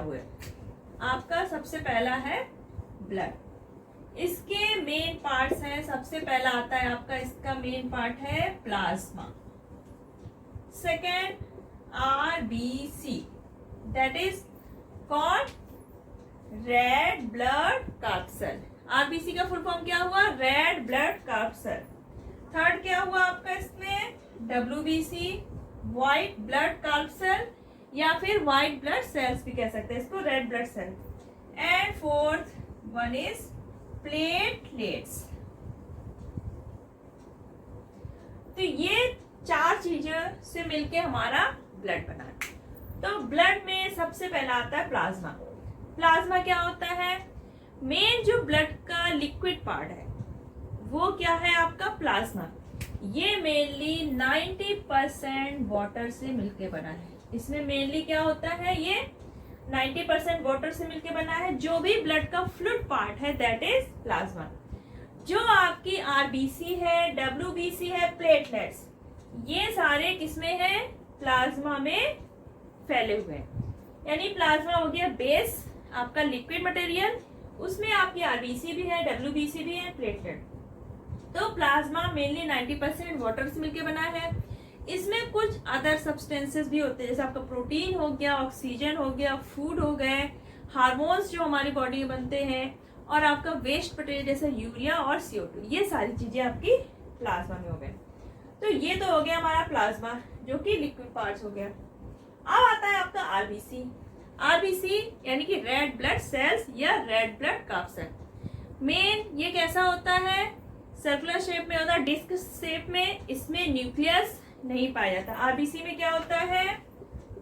हुए। आपका सबसे पहला है ब्लड। इसके मेन पार्ट्स हैं, सबसे पहला आता है आपका इसका मेन पार्ट है plasma. Second RBC, that is called red blood corpuscle. RBC का फुल फॉर्म क्या हुआ? Red blood corpuscle. थर्ड क्या हुआ आपका इसमें? WBC, व्हाइट ब्लड कार्पसल, या फिर व्हाइट ब्लड सेल्स भी कह सकते हैं इसको, red blood cell. And fourth one is platelets. तो ये चार चीजों से मिलके हमारा ब्लड बना है। तो ब्लड में सबसे पहला आता है प्लाज्मा। प्लाज्मा क्या होता है? मेन जो ब्लड का लिक्विड पार्ट है वो क्या है आपका? प्लाज्मा। ये मेनली 90% वाटर से मिलके बना है। इसमें मेनली क्या होता है? ये 90% वाटर से मिलके बना है। जो भी ब्लड का फ्लूइड पार्ट है दैट इज प्लाज्मा। जो आपकी RBC है, WBC है, प्लेटलेट्स, ये सारे किसमें है? प्लाज्मा में फैले हुए हैं। यानी प्लाज्मा हो गया बेस आपका लिक्विड मटेरियल, उसमें आपकी RBC भी है, WBC भी है, प्लेटलेट। तो प्लाज्मा मेनली 90% वाटर से मिलकर बना है। इसमें कुछ अदर सब्सटेंसेस भी होते हैं, जैसे आपका प्रोटीन हो गया, ऑक्सीजन हो गया, फूड हो गए, हार्मोन्स जो हमारी बॉडी में बनते हैं, और आपका वेस्ट मटेरियल जैसे यूरिया और CO2, ये सारी चीजें आपकी प्लाज्मा में हो गए। तो ये तो हो गया हमारा प्लाज्मा जो कि लिक्विड पार्ट्स हो गया। अब आता है आपका RBC। RBC यानी कि रेड ब्लड सेल्स या रेड ब्लड कार्पसल। मेन ये कैसा होता है? सर्कुलर शेप में होता है, डिस्क शेप में। इसमें न्यूक्लियस नहीं पाया जाता। RBC में क्या होता है?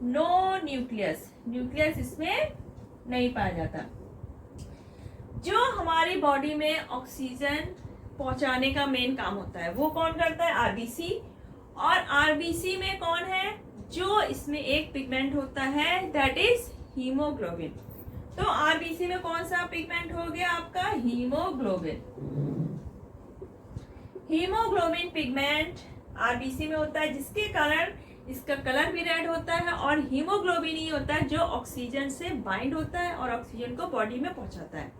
नो न्यूक्लियस, न्यूक्लियस इसमें नहीं पाया जाता। जो हमारी बॉडी में ऑक्सीजन पहुंचाने का मेन काम होता है वो कौन करता है? RBC। और RBC में कौन है? जो इसमें एक पिगमेंट होता है दैट इज हीमोग्लोबिन। तो RBC में कौन सा पिगमेंट हो गया आपका? हीमोग्लोबिन। हीमोग्लोबिन पिगमेंट RBC में होता है, जिसके कारण इसका कलर भी रेड होता है। और हीमोग्लोबिन ही होता है जो ऑक्सीजन से बाइंड होता है और ऑक्सीजन को बॉडी में पहुंचाता है।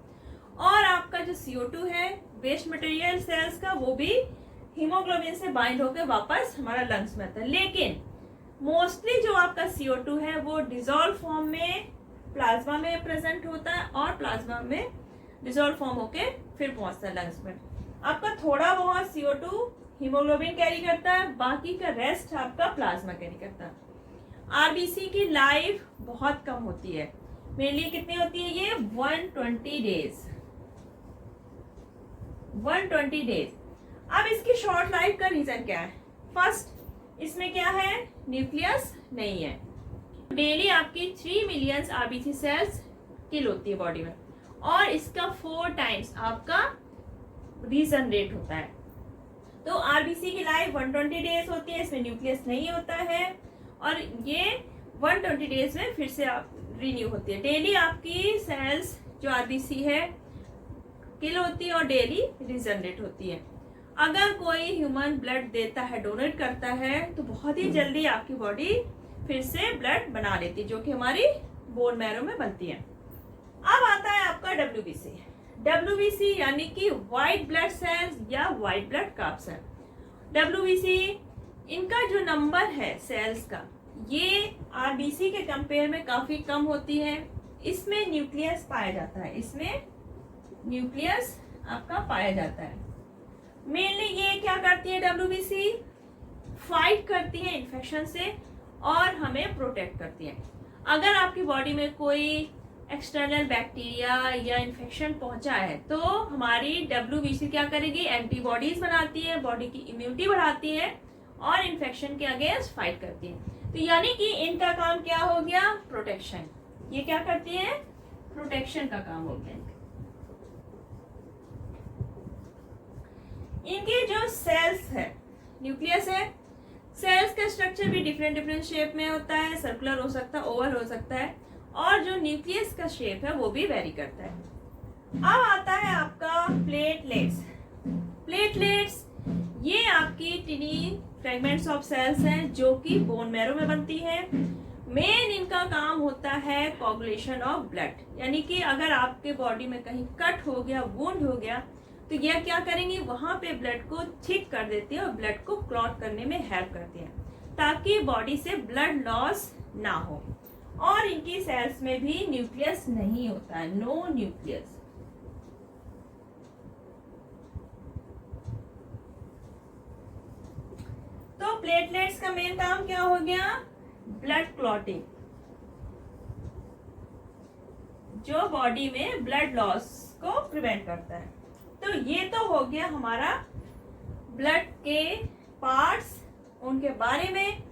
और आपका जो CO2 है वेस्ट मटेरियल सेल्स का, वो भी हीमोग्लोबिन से बाइंड होकर वापस हमारा लंग्स में आता है। लेकिन मोस्टली जो आपका CO2 है वो डिजोल्व फॉर्म में प्लाज्मा में प्रेजेंट होता है और प्लाज्मा में डिजोल्व फॉर्म होके फिर पहुंचता है लंग्स में। आपका थोड़ा बहुत CO2 हीमोग्लोबिन कैरी करता है, बाकी का रेस्ट आपका प्लाज्मा कैरी करता है। RBC की लाइफ बहुत कम होती है। मेनली कितनी होती है ये? 120 डेज। 120 डेज। अब इसकी शॉर्ट लाइफ का रीजन क्या है? फर्स्ट, इसमें क्या है? न्यूक्लियस नहीं है। डेली आपकी 3 मिलियन RBC सेल्स किल होती है बॉडी में, और इसका 4 टाइम्स आपका रीजनरेट होता है। तो RBC की लाइफ 120 डेज होती है, इसमें न्यूक्लियस नहीं होता है, और ये 120 डेज में फिर से आप रिन्यू होती है। डेली आपकी सेल्स जो RBC है किल होती है और डेली रीजनरेट होती है। अगर कोई ह्यूमन ब्लड देता है, डोनेट करता है, तो बहुत ही जल्दी आपकी बॉडी फिर से ब्लड बना लेती है, जो कि हमारी बोन मैरो में बनती है। अब आता है आपका WBC। WBC यानी कि व्हाइट ब्लड सेल्स या व्हाइट ब्लड कार्पसल। WBC इनका जो नंबर है सेल्स का, ये RBC के कंपेयर में काफी कम होती है। इसमें न्यूक्लियस पाया जाता है, इसमें न्यूक्लियस आपका पाया जाता है। मेनली ये क्या करती है? WBC फाइट करती है इन्फेक्शन से और हमें प्रोटेक्ट करती है। अगर आपकी बॉडी में कोई एक्सटर्नल बैक्टीरिया या इन्फेक्शन पहुंचा है तो हमारी WBC क्या करेगी? एंटीबॉडीज बनाती है, बॉडी की इम्यूनिटी बढ़ाती है और इन्फेक्शन के अगेंस्ट फाइट करती है। तो यानी कि इनका काम क्या हो गया? प्रोटेक्शन। ये क्या करती है? प्रोटेक्शन का काम हो गया। इनके जो सेल्स है, न्यूक्लियस है, सेल्स का स्ट्रक्चर भी डिफरेंट शेप में होता है, सर्कुलर हो सकता है, ओवल हो सकता है, और जो न्यूक्लियस का शेप है वो भी वेरी करता है। अब आता है आपका प्लेटलेट्स। प्लेटलेट्स ये आपकी टिनी फ्रेगमेंट्स ऑफ सेल्स हैं जो कि बोन मैरो में बनती है। मेन इनका काम होता है कोगुलेशन ऑफ ब्लड, यानी कि अगर आपके बॉडी में कहीं कट हो गया, वुंड हो गया, तो यह क्या करेंगी, वहां पे ब्लड को थिक कर देती है और ब्लड को क्लॉट करने में हेल्प करती है, ताकि बॉडी से ब्लड लॉस ना हो। और इनकी सेल्स में भी न्यूक्लियस नहीं होता है, नो न्यूक्लियस। तो प्लेटलेट्स का मेन काम क्या हो गया, ब्लड क्लॉटिंग, जो बॉडी में ब्लड लॉस को प्रिवेंट करता है। तो ये तो हो गया हमारा ब्लड के पार्ट्स, उनके बारे में।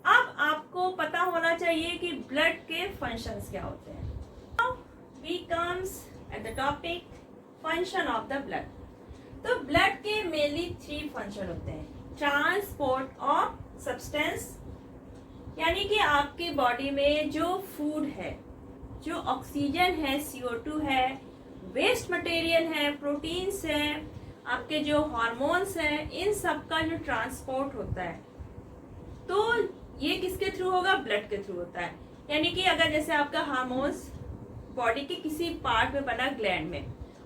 अब आपको पता होना चाहिए कि ब्लड के फंक्शंस क्या होते हैं। Now we comes at the topic function of the blood। तो ब्लड के मेनली 3 फंक्शन होते हैं। ट्रांसपोर्ट ऑफ सब्सटेंस, यानी कि आपकी बॉडी में जो फूड है, जो ऑक्सीजन है, CO2 है, वेस्ट मटेरियल है, प्रोटीन्स है, आपके जो हार्मोन्स हैं, इन सब का जो ट्रांसपोर्ट होता है, तो ये किसके थ्रू होगा, ब्लड के थ्रू होता है। यानी कि अगर जैसे आपका हार्मोन्स बॉडी के किसी पार्ट में बना ग्लैंड में,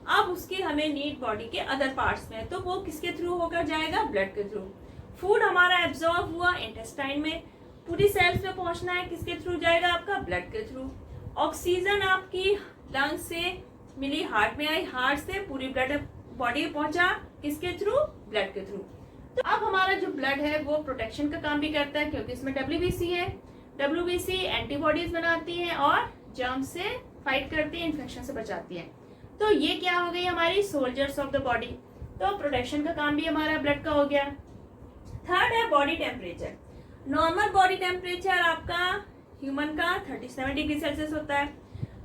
अब उसकी हमें नीड बॉडी के अदर पार्ट्स में, तो वो किसके थ्रू होकर जाएगा, ब्लड के थ्रू। फूड हमारा एब्जॉर्ब हुआ इंटेस्टाइन में, पूरी सेल्स में पहुंचना है, किसके थ्रू जाएगा, आपका ब्लड के थ्रू। ऑक्सीजन आपकी लंग से मिली, हार्ट में आई, हार्ट से पूरी ब्लड बॉडी पहुंचा, किसके थ्रू, ब्लड के थ्रू। तो अब हमारा जो ब्लड है वो प्रोटेक्शन का काम भी करता है, क्योंकि इसमें WBC है। WBC एंटीबॉडीज बनाती है और जर्म से फाइट करती है, इन्फेक्शन से बचाती है। तो ये क्या हो गई हमारी सोल्जर्स ऑफ द बॉडी। तो प्रोटेक्शन का काम भी हमारा ब्लड का हो गया। थर्ड है body temperature. Normal body temperature आपका ह्यूमन का 37 डिग्री सेल्सियस होता है।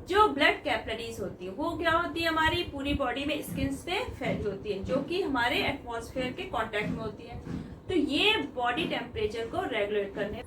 जो ब्लड कैपिलरीज होती है वो क्या होती है, हमारी पूरी बॉडी में स्किन पे फैली होती है, जो कि हमारे एटमॉस्फेयर के कांटेक्ट में होती है। तो ये बॉडी टेम्परेचर को रेगुलेट करने